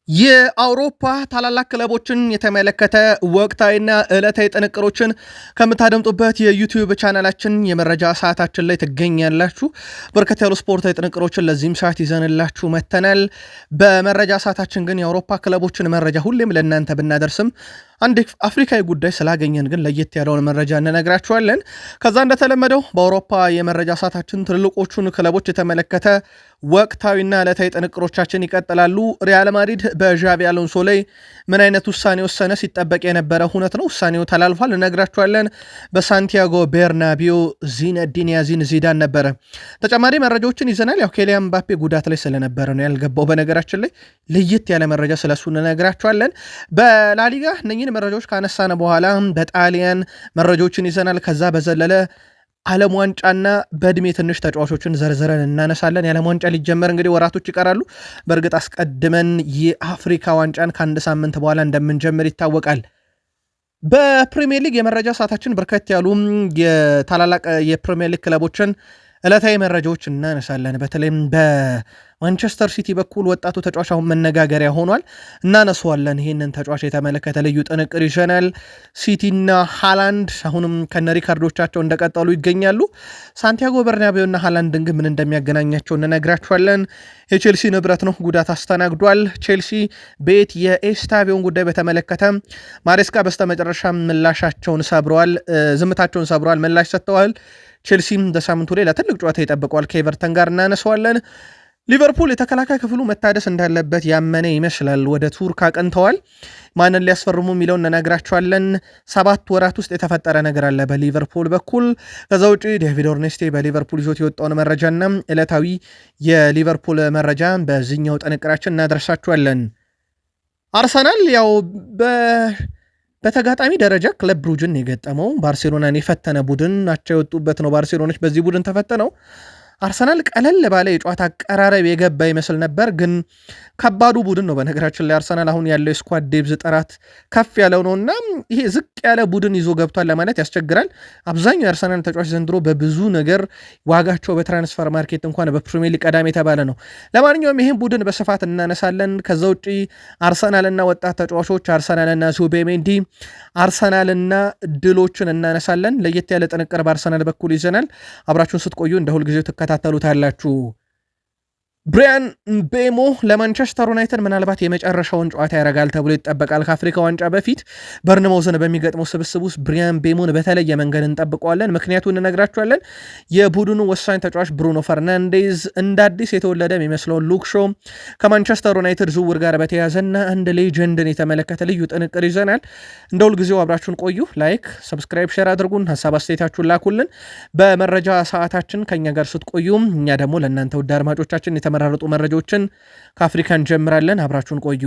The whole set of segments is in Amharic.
የአውሮፓ ታላላቅ ክለቦችን የተመለከተ ወቅታዊና ዕለታዊ ጥንቅሮችን ከምታደምጡበት የዩቲዩብ ቻናላችን የመረጃ ሰዓታችን ላይ ትገኛላችሁ። በርከት ያሉ ስፖርታዊ ጥንቅሮችን ለዚህም ሰዓት ይዘንላችሁ መተናል። በመረጃ ሰዓታችን ግን የአውሮፓ ክለቦችን መረጃ ሁሌም ለእናንተ ብናደርስም አንድ አፍሪካዊ ጉዳይ ስላገኘን ግን ለየት ያለውን መረጃ እንነግራችኋለን። ከዛ እንደተለመደው በአውሮፓ የመረጃ ሰዓታችን ትልልቆቹን ክለቦች የተመለከተ ወቅታዊና ዕለታዊ ጥንቅሮቻችን ይቀጥላሉ። ሪያል ማድሪድ በዣቪ አሎንሶ ላይ ምን አይነት ውሳኔ ወሰነ? ሲጠበቅ የነበረ ሁነት ነው። ውሳኔው ተላልፏል፣ እነግራችኋለን። በሳንቲያጎ ቤርናቢዮ ዚነዲን ያዚን ዚዳን ነበረ። ተጨማሪ መረጃዎችን ይዘናል። ያው ኬሊያን ምባፔ ጉዳት ላይ ስለነበረ ነው ያልገባው። በነገራችን ላይ ለየት ያለ መረጃ ስለሱ እንነግራችኋለን። በላሊጋ እነኝን መረጃዎች ካነሳነ በኋላ በጣሊያን መረጃዎችን ይዘናል። ከዛ በዘለለ ዓለም ዋንጫና በእድሜ ትንሽ ተጫዋቾችን ዘርዝረን እናነሳለን። የዓለም ዋንጫ ሊጀመር እንግዲህ ወራቶች ይቀራሉ። በእርግጥ አስቀድመን የአፍሪካ ዋንጫን ከአንድ ሳምንት በኋላ እንደምንጀምር ይታወቃል። በፕሪሚየር ሊግ የመረጃ ሰዓታችን በርከት ያሉ የታላላቅ የፕሪሚየር ሊግ ክለቦችን ዕለታዊ መረጃዎች እናነሳለን። በተለይም በማንቸስተር ሲቲ በኩል ወጣቱ ተጫዋች አሁን መነጋገሪያ ሆኗል፣ እናነሳዋለን። ይህንን ተጫዋች የተመለከተ ልዩ ጥንቅር ይዘናል። ሲቲና ሃላንድ አሁንም ከነ ሪካርዶቻቸው እንደቀጠሉ ይገኛሉ። ሳንቲያጎ በርናቤውና ሃላንድን ግን ምን እንደሚያገናኛቸው እንነግራችኋለን። የቼልሲ ንብረት ነው፣ ጉዳት አስተናግዷል። ቼልሲ ቤት የኤስታቪዮን ጉዳይ በተመለከተ ማሬስካ በስተመጨረሻ ምላሻቸውን ሰብረዋል፣ ዝምታቸውን ሰብረዋል፣ ምላሽ ሰጥተዋል። ቼልሲም በሳምንቱ ላይ ለትልቅ ጨዋታ ይጠብቀዋል። ከኤቨርተን ጋር እናነሳዋለን። ሊቨርፑል የተከላካይ ክፍሉ መታደስ እንዳለበት ያመነ ይመስላል። ወደ ቱርክ አቅንተዋል። ማንን ሊያስፈርሙ የሚለውን እንነግራቸዋለን። 7 ወራት ውስጥ የተፈጠረ ነገር አለ በሊቨርፑል በኩል። ከዛ ውጭ ዴቪድ ኦርኔስቴ በሊቨርፑል ይዞት የወጣውን መረጃና ዕለታዊ የሊቨርፑል መረጃ በዚህኛው ጥንቅራችን እናደርሳችኋለን። አርሰናል ያው በተጋጣሚ ደረጃ ክለብ ብሩጅን የገጠመው ባርሴሎናን የፈተነ ቡድን ናቸው የወጡበት ነው። ባርሴሎናች በዚህ ቡድን ተፈተነው። አርሰናል ቀለል ባለ የጨዋታ አቀራረብ የገባ ይመስል ነበር፣ ግን ከባዱ ቡድን ነው። በነገራችን ላይ አርሰናል አሁን ያለው የስኳድ ዴብዝ ጥራት ከፍ ያለው ነው እና ይሄ ዝቅ ያለ ቡድን ይዞ ገብቷል ለማለት ያስቸግራል። አብዛኛው የአርሰናል ተጫዋች ዘንድሮ በብዙ ነገር ዋጋቸው በትራንስፈር ማርኬት እንኳን በፕሪሚየር ሊግ ቀዳሚ የተባለ ነው። ለማንኛውም ይህን ቡድን በስፋት እናነሳለን። ከዛ ውጭ አርሰናልና ወጣት ተጫዋቾች፣ አርሰናልና ዙቤሜንዲ፣ አርሰናልና ድሎችን እናነሳለን። ለየት ያለ ጥንቅር በአርሰናል በኩል ይዘናል። አብራችሁን ስትቆዩ እንደ ሁልጊዜው ትከታተሉታላችሁ። ብሪያን ምቤሞ ለማንቸስተር ዩናይትድ ምናልባት የመጨረሻውን ጨዋታ ያደርጋል ተብሎ ይጠበቃል። ከአፍሪካ ዋንጫ በፊት በርንማውዝን በሚገጥመው ስብስብ ውስጥ ብሪያን ምቤሞን በተለየ መንገድ እንጠብቀዋለን። ምክንያቱን እንነግራችኋለን። የቡድኑ ወሳኝ ተጫዋች ብሩኖ ፈርናንዴዝ እንደ አዲስ የተወለደ የሚመስለውን ሉክ ሾ ከማንቸስተር ዩናይትድ ዝውውር ጋር በተያያዘና አንድ ሌጀንድን የተመለከተ ልዩ ጥንቅር ይዘናል። እንደ ሁልጊዜው አብራችሁን ቆዩ። ላይክ፣ ሰብስክራይብ፣ ሼር አድርጉን። ሀሳብ አስተያየታችሁን ላኩልን። በመረጃ ሰዓታችን ከኛ ጋር ስትቆዩ እኛ ደግሞ ለእናንተ ውድ አድማጮቻችን የተመራረጡ መረጃዎችን ከአፍሪካ እንጀምራለን። አብራችሁን ቆዩ።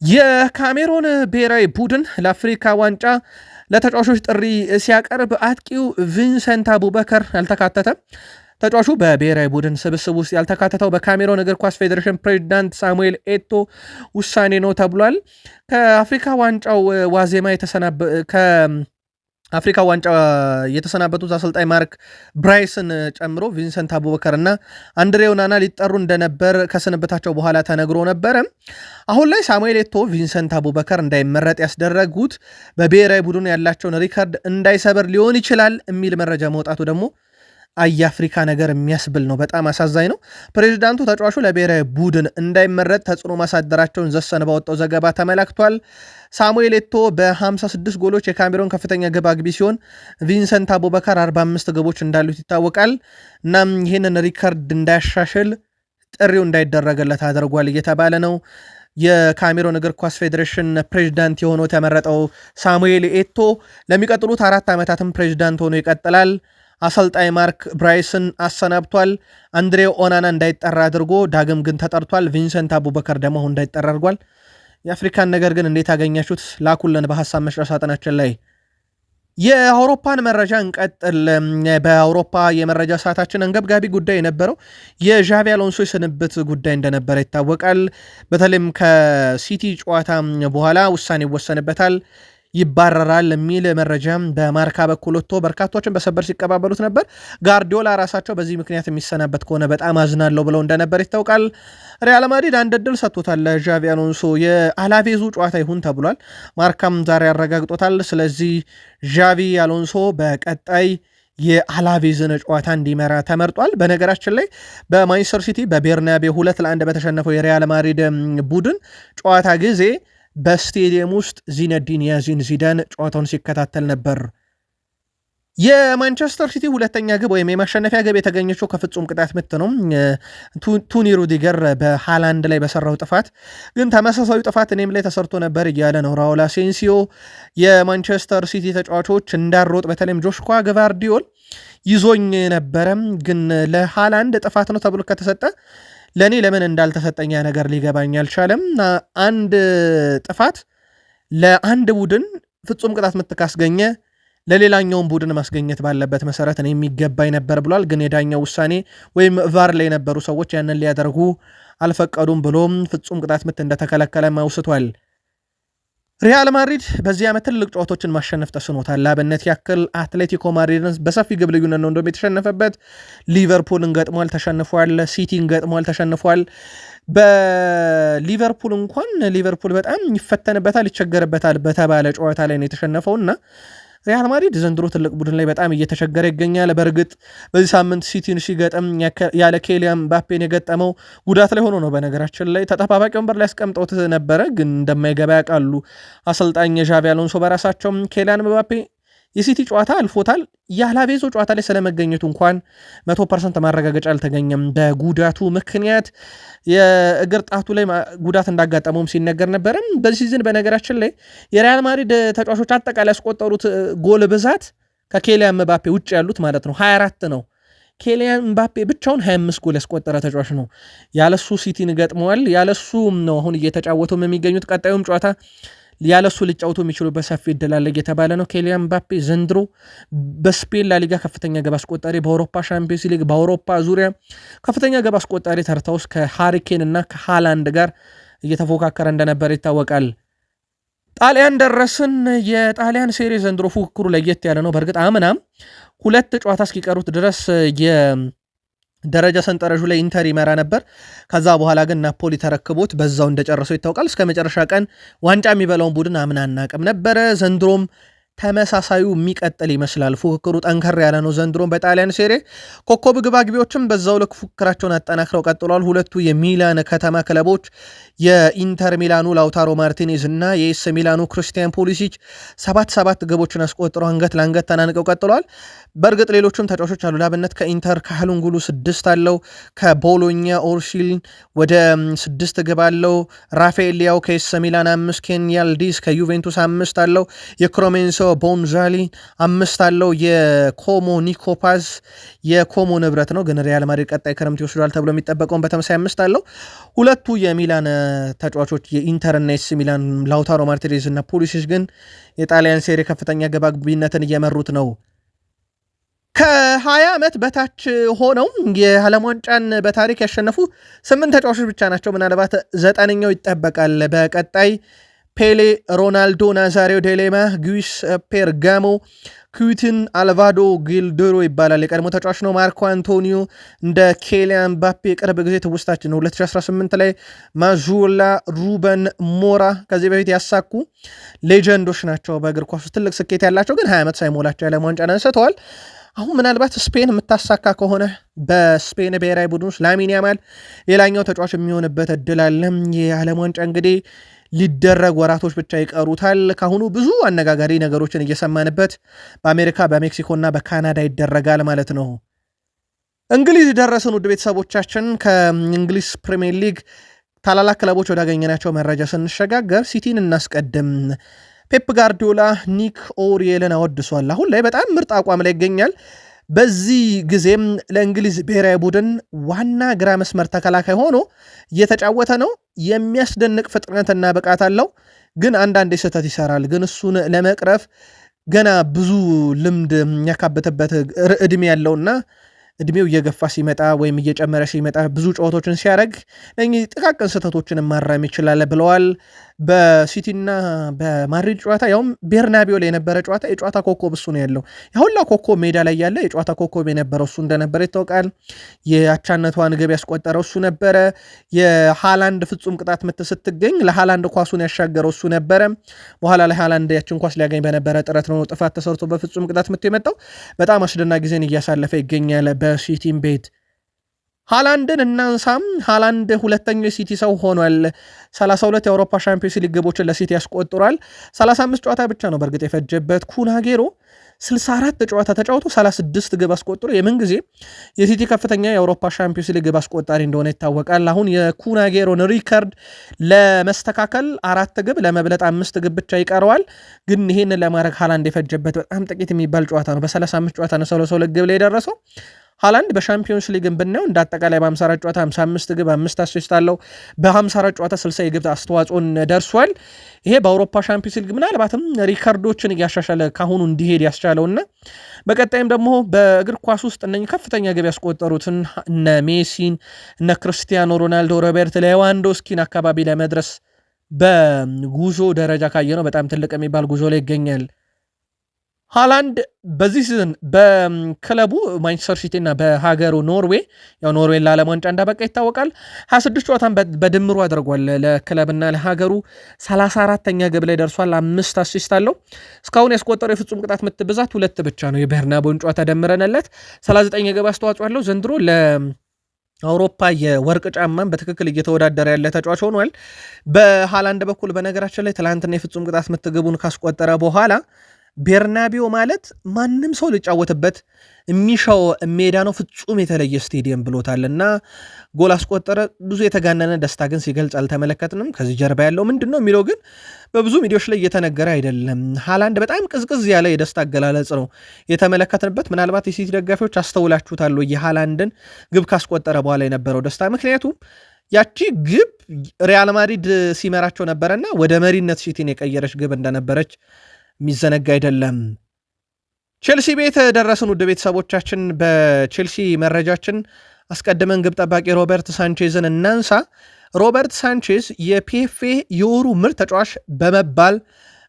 የካሜሮን ብሔራዊ ቡድን ለአፍሪካ ዋንጫ ለተጫዋቾች ጥሪ ሲያቀርብ አጥቂው ቪንሰንት አቡበከር አልተካተተም። ተጫዋቹ በብሔራዊ ቡድን ስብስብ ውስጥ ያልተካተተው በካሜሮን እግር ኳስ ፌዴሬሽን ፕሬዚዳንት ሳሙኤል ኤቶ ውሳኔ ነው ተብሏል። ከአፍሪካ ዋንጫው ዋዜማ አፍሪካ ዋንጫ የተሰናበቱት አሰልጣኝ ማርክ ብራይስን ጨምሮ ቪንሰንት አቡበከር እና አንድሬ ኦናና ሊጠሩ እንደነበር ከስንብታቸው በኋላ ተነግሮ ነበረ። አሁን ላይ ሳሙኤል ኤቶ ቪንሰንት አቡበከር እንዳይመረጥ ያስደረጉት በብሔራዊ ቡድኑ ያላቸውን ሪከርድ እንዳይሰበር ሊሆን ይችላል የሚል መረጃ መውጣቱ ደግሞ የአፍሪካ ነገር የሚያስብል ነው። በጣም አሳዛኝ ነው። ፕሬዚዳንቱ ተጫዋቹ ለብሔራዊ ቡድን እንዳይመረጥ ተጽዕኖ ማሳደራቸውን ዘሰን ባወጣው ዘገባ ተመላክቷል። ሳሙኤል ኤቶ በ56 ጎሎች የካሜሮን ከፍተኛ ግብ አግቢ ሲሆን ቪንሰንት አቡበከር 45 ግቦች እንዳሉት ይታወቃል። እናም ይህንን ሪከርድ እንዳያሻሽል ጥሪው እንዳይደረገለት አድርጓል እየተባለ ነው። የካሜሮን እግር ኳስ ፌዴሬሽን ፕሬዚዳንት የሆነው የተመረጠው ሳሙኤል ኤቶ ለሚቀጥሉት 4 ዓመታትም ፕሬዚዳንት ሆኖ ይቀጥላል። አሰልጣኝ ማርክ ብራይስን አሰናብቷል። አንድሬ ኦናና እንዳይጠራ አድርጎ ዳግም ግን ተጠርቷል። ቪንሰንት አቡበከር ደግሞ አሁን እንዳይጠራ አድርጓል። የአፍሪካን ነገር ግን እንዴት አገኛችሁት? ላኩልን በሐሳብ መስጫ ሳጥናችን ላይ። የአውሮፓን መረጃ እንቀጥል። በአውሮፓ የመረጃ ሰዓታችን አንገብጋቢ ጉዳይ የነበረው የዣቪ አሎንሶ የስንብት ጉዳይ እንደነበረ ይታወቃል። በተለይም ከሲቲ ጨዋታ በኋላ ውሳኔ ይወሰንበታል። ይባረራል የሚል መረጃም በማርካ በኩል ወጥቶ በርካቶችን በሰበር ሲቀባበሉት ነበር። ጋርዲዮላ ራሳቸው በዚህ ምክንያት የሚሰናበት ከሆነ በጣም አዝናለሁ ብለው እንደነበር ይታወቃል። ሪያል ማድሪድ አንድ ዕድል ሰጥቶታል ለዣቪ አሎንሶ የአላቬዙ ጨዋታ ይሁን ተብሏል። ማርካም ዛሬ ያረጋግጦታል። ስለዚህ ዣቪ አሎንሶ በቀጣይ የአላቬዝን ጨዋታ እንዲመራ ተመርጧል። በነገራችን ላይ በማንቸስተር ሲቲ በቤርናቤ 2-1 በተሸነፈው የሪያል ማድሪድ ቡድን ጨዋታ ጊዜ በስቴዲየም ውስጥ ዚነዲን ያዚን ዚዳን ጨዋታውን ሲከታተል ነበር። የማንቸስተር ሲቲ ሁለተኛ ግብ ወይም የማሸነፊያ ግብ የተገኘችው ከፍጹም ቅጣት ምት ነው። ቱኒ ሩዲገር በሃላንድ ላይ በሰራው ጥፋት ግን ተመሳሳዩ ጥፋት እኔም ላይ ተሰርቶ ነበር እያለ ነው ራውል አሴንሲዮ። የማንቸስተር ሲቲ ተጫዋቾች እንዳሮጥ በተለይም ጆሽኳ ግቫርዲዮል ይዞኝ ነበረም፣ ግን ለሃላንድ ጥፋት ነው ተብሎ ከተሰጠ ለእኔ ለምን እንዳልተሰጠኛ ነገር ሊገባኝ አልቻለም። አንድ ጥፋት ለአንድ ቡድን ፍጹም ቅጣት ምት ካስገኘ ለሌላኛውን ቡድን ማስገኘት ባለበት መሰረት ነው የሚገባኝ ነበር ብሏል። ግን የዳኛው ውሳኔ ወይም ቫር ላይ የነበሩ ሰዎች ያንን ሊያደርጉ አልፈቀዱም ብሎም ፍጹም ቅጣት ምት እንደተከለከለ አውስቷል። ሪያል ማድሪድ በዚህ ዓመት ትልቅ ጨዋታዎችን ማሸነፍ ተስኖታል። ለአብነት ያክል አትሌቲኮ ማድሪድን በሰፊ ግብ ልዩነት ነው እንደውም የተሸነፈበት። ሊቨርፑልን ገጥሟል፣ ተሸንፏል። ሲቲን ገጥሟል፣ ተሸንፏል። በሊቨርፑል እንኳን ሊቨርፑል በጣም ይፈተንበታል፣ ይቸገርበታል በተባለ ጨዋታ ላይ ነው የተሸነፈውና ሪያል ማድሪድ ዘንድሮ ትልቅ ቡድን ላይ በጣም እየተቸገረ ይገኛል። በእርግጥ በዚህ ሳምንት ሲቲን ሲገጥም ያለ ኬሊያን ምባፔን የገጠመው ጉዳት ላይ ሆኖ ነው። በነገራችን ላይ ተጠባባቂ ወንበር ላይ ያስቀምጠውት ነበረ፣ ግን እንደማይገባ ያውቃሉ አሰልጣኝ ዣቪ አሎንሶ በራሳቸው። ኬሊያን ምባፔ የሲቲ ጨዋታ አልፎታል። የአላቬዞ ጨዋታ ላይ ስለመገኘቱ እንኳን 100% ማረጋገጫ አልተገኘም። በጉዳቱ ምክንያት የእግር ጣቱ ላይ ጉዳት እንዳጋጠመውም ሲነገር ነበርም። በዚህ ሲዝን በነገራችን ላይ የሪያል ማድሪድ ተጫዋቾች አጠቃላይ ያስቆጠሩት ጎል ብዛት ከኬሊያን ምባፔ ውጭ ያሉት ማለት ነው 24 ነው። ኬሊያን ምባፔ ብቻውን 25 ጎል ያስቆጠረ ተጫዋች ነው። ያለሱ ሲቲን ገጥመዋል። ያለሱ ነው አሁን እየተጫወቱም የሚገኙት። ቀጣዩም ጨዋታ ያለሱ ሊጫወቱ የሚችሉበት ሰፊ እድል አለ እየተባለ ነው። ኬሊያን ምባፔ ዘንድሮ በስፔን ላሊጋ ከፍተኛ ግብ አስቆጣሪ፣ በአውሮፓ ሻምፒዮንስ ሊግ፣ በአውሮፓ ዙሪያ ከፍተኛ ግብ አስቆጣሪ ተርታ ውስጥ ከሃሪኬን እና ከሃላንድ ጋር እየተፎካከረ እንደነበር ይታወቃል። ጣሊያን ደረስን። የጣሊያን ሴሪ ዘንድሮ ፉክክሩ ለየት ያለ ነው። በእርግጥ አምናም 2 ጨዋታ እስኪቀሩት ድረስ ደረጃ ሰንጠረዡ ላይ ኢንተር ይመራ ነበር። ከዛ በኋላ ግን ናፖሊ ተረክቦት በዛው እንደጨረሰው ይታወቃል። እስከ መጨረሻ ቀን ዋንጫ የሚበላውን ቡድን አምና አናቅም ነበረ። ዘንድሮም ተመሳሳዩ የሚቀጥል ይመስላል። ፉክክሩ ጠንከር ያለ ነው። ዘንድሮም በጣሊያን ሴሬ ኮከብ ግባግቢዎችም በዛው ልክ ፉክክራቸውን አጠናክረው ቀጥሏል። ሁለቱ የሚላን ከተማ ክለቦች የኢንተር ሚላኑ ላውታሮ ማርቲኔዝ እና የኤስ ሚላኑ ክርስቲያን ፖሊሲች 7 ግቦችን አስቆጥረው አንገት ለአንገት ተናንቀው ቀጥሏል። በእርግጥ ሌሎችም ተጫዋቾች አሉ። ላብነት ከኢንተር ካህሉንጉሉ 6 አለው። ከቦሎኛ ኦርሲል ወደ 6 ግብ አለው። ራፋኤል ሊያው ከኤስ ሚላን 5፣ ኬንያልዲስ ከዩቬንቱስ 5 አለው። የክሮሜንሶ ቦንዛሊ 5 አለው። የኮሞ ኒኮፓዝ የኮሞ ንብረት ነው፣ ግን ሪያል ማድሪድ ቀጣይ ክረምት ይወስዷል ተብሎ የሚጠበቀውን በተመሳይ 5 አለው። ሁለቱ የሚላን ተጫዋቾች የኢንተርና ኤስ ሚላን ላውታሮ ማርቲኔዝ እና ፖሊሲች ግን የጣሊያን ሴሪ ከፍተኛ ግብ አግቢነትን እየመሩት ነው። ከ20 ዓመት በታች ሆነው የዓለም ዋንጫን በታሪክ ያሸነፉ 8 ተጫዋቾች ብቻ ናቸው። ምናልባት 9ኛው ይጠበቃል በቀጣይ። ፔሌ፣ ሮናልዶ ናዛሬዮ ዴሌማ፣ ጊዩስ ፔርጋሞ፣ ኩዊትን አልቫዶ ጊልዶሮ ይባላል። የቀድሞ ተጫዋች ነው። ማርኮ አንቶኒዮ እንደ ኬሊያን ምባፔ ቅርብ ጊዜ ትውስታችን ነው። 2018 ላይ ማዙላ፣ ሩበን ሞራ ከዚህ በፊት ያሳኩ ሌጀንዶች ናቸው። በእግር ኳስ ትልቅ ስኬት ያላቸው ግን 20 ዓመት ሳይሞላቸው የዓለም ዋንጫን አንስተዋል። አሁን ምናልባት ስፔን የምታሳካ ከሆነ በስፔን ብሔራዊ ቡድን ውስጥ ላሚን ያማል ሌላኛው ተጫዋች የሚሆንበት እድል አለ። የዓለም ዋንጫ እንግዲህ ሊደረግ ወራቶች ብቻ ይቀሩታል። ካሁኑ ብዙ አነጋጋሪ ነገሮችን እየሰማንበት በአሜሪካ በሜክሲኮና በካናዳ ይደረጋል ማለት ነው። እንግሊዝ ደረስን። ውድ ቤተሰቦቻችን ከእንግሊዝ ፕሪሚየር ሊግ ታላላቅ ክለቦች ወዳገኘናቸው መረጃ ስንሸጋገር ሲቲን እናስቀድም። ፔፕ ጋርዲዮላ ኒክ ኦሪየልን አወድሷል። አሁን ላይ በጣም ምርጥ አቋም ላይ ይገኛል። በዚህ ጊዜም ለእንግሊዝ ብሔራዊ ቡድን ዋና ግራ መስመር ተከላካይ ሆኖ እየተጫወተ ነው። የሚያስደንቅ ፍጥነትና ብቃት አለው፣ ግን አንዳንድ ስህተት ይሰራል። ግን እሱን ለመቅረፍ ገና ብዙ ልምድ የሚያካብትበት እድሜ ያለውና እድሜው እየገፋ ሲመጣ ወይም እየጨመረ ሲመጣ ብዙ ጨዋታዎችን ሲያደርግ ጥቃቅን ስህተቶችን ማረም ይችላል ብለዋል በሲቲና በማድሪድ ጨዋታ ያውም ቤርናቢዮ ላይ የነበረ ጨዋታ የጨዋታ ኮከብ እሱ ነው ያለው። ያሁላ ኮከብ ሜዳ ላይ ያለ የጨዋታ ኮከብ የነበረው እሱ እንደነበረ ይታወቃል። የአቻነቷን ግብ ያስቆጠረው እሱ ነበረ። የሃላንድ ፍጹም ቅጣት ምት ስትገኝ ለሃላንድ ኳሱን ያሻገረው እሱ ነበረ። በኋላ ላይ ሃላንድ ያችን ኳስ ሊያገኝ በነበረ ጥረት ነው ጥፋት ተሰርቶ በፍጹም ቅጣት ምት የመጣው። በጣም አስደናቂ ጊዜን እያሳለፈ ይገኛል በሲቲም ቤት። ሃላንድን እናንሳም። ሃላንድ ሁለተኛው የሲቲ ሰው ሆኗል። 32 የአውሮፓ ሻምፒዮንስ ሊግ ግቦችን ለሲቲ ያስቆጥሯል። 35 ጨዋታ ብቻ ነው በእርግጥ የፈጀበት። ኩን አጌሮ 64 ጨዋታ ተጫውቶ 36 ግብ አስቆጥሮ የምንጊዜ የሲቲ ከፍተኛ የአውሮፓ ሻምፒዮንስ ሊግ ግብ አስቆጣሪ እንደሆነ ይታወቃል። አሁን የኩን አጌሮን ሪከርድ ለመስተካከል 4 ግብ ለመብለጥ 5 ግብ ብቻ ይቀረዋል። ግን ይህን ለማድረግ ሃላንድ የፈጀበት በጣም ጥቂት የሚባል ጨዋታ ነው። በ35 ጨዋታ ነው 32 ግብ ላይ የደረሰው። ሃላንድ በሻምፒዮንስ ሊግን ብናየው እንደ አጠቃላይ በ54 ጨዋታ 55 ግብ 5 አሲስት አለው። በ54 ጨዋታ 60 የግብ አስተዋጽኦን ደርሷል። ይሄ በአውሮፓ ሻምፒዮንስ ሊግ ምናልባትም ሪከርዶችን እያሻሻለ ካሁኑ እንዲሄድ ያስቻለውና በቀጣይም ደግሞ በእግር ኳስ ውስጥ እነኚህ ከፍተኛ ግብ ያስቆጠሩትን እነ ሜሲን እነ ክርስቲያኖ ሮናልዶ፣ ሮቤርት ሌዋንዶስኪን አካባቢ ለመድረስ በጉዞ ደረጃ ካየነው በጣም ትልቅ የሚባል ጉዞ ላይ ይገኛል። ሃላንድ በዚህ ሲዝን በክለቡ ማንቸስተር ሲቲ እና በሀገሩ ኖርዌይ ያው ኖርዌይ ለዓለም ዋንጫ እንዳበቃ ይታወቃል። 26 ጨዋታን በድምሩ አድርጓል ለክለብና ለሀገሩ 34ኛ ግብ ላይ ደርሷል። 5 አሲስት አለው። እስካሁን ያስቆጠረው የፍጹም ቅጣት ምት ብዛት 2 ብቻ ነው። የበርናቦን ጨዋታ ደምረንለት 39 የግብ አስተዋጽኦ አለው። ዘንድሮ ለአውሮፓ የወርቅ ጫማን በትክክል እየተወዳደረ ያለ ተጫዋች ሆኗል። በሃላንድ በኩል በነገራችን ላይ ትላንትና የፍጹም ቅጣት ምት ግቡን ካስቆጠረ በኋላ ቤርናቢዮ ማለት ማንም ሰው ሊጫወትበት የሚሻው ሜዳ ነው፣ ፍጹም የተለየ ስቴዲየም ብሎታል እና ጎል አስቆጠረ። ብዙ የተጋነነ ደስታ ግን ሲገልጽ አልተመለከትንም። ከዚህ ጀርባ ያለው ምንድን ነው የሚለው ግን በብዙ ሚዲያዎች ላይ እየተነገረ አይደለም። ሃላንድ በጣም ቅዝቅዝ ያለ የደስታ አገላለጽ ነው የተመለከትንበት። ምናልባት የሲቲ ደጋፊዎች አስተውላችሁታል የሃላንድን ግብ ካስቆጠረ በኋላ የነበረው ደስታ። ምክንያቱም ያቺ ግብ ሪያል ማድሪድ ሲመራቸው ነበረና ወደ መሪነት ሲቲን የቀየረች ግብ እንደነበረች የሚዘነጋ አይደለም። ቼልሲ ቤት ደረስን ውድ ቤተሰቦቻችን። በቼልሲ መረጃችን አስቀድመን ግብ ጠባቂ ሮበርት ሳንቼዝን እናንሳ። ሮበርት ሳንቼዝ የፒኤፍኤ የወሩ ምርጥ ተጫዋች በመባል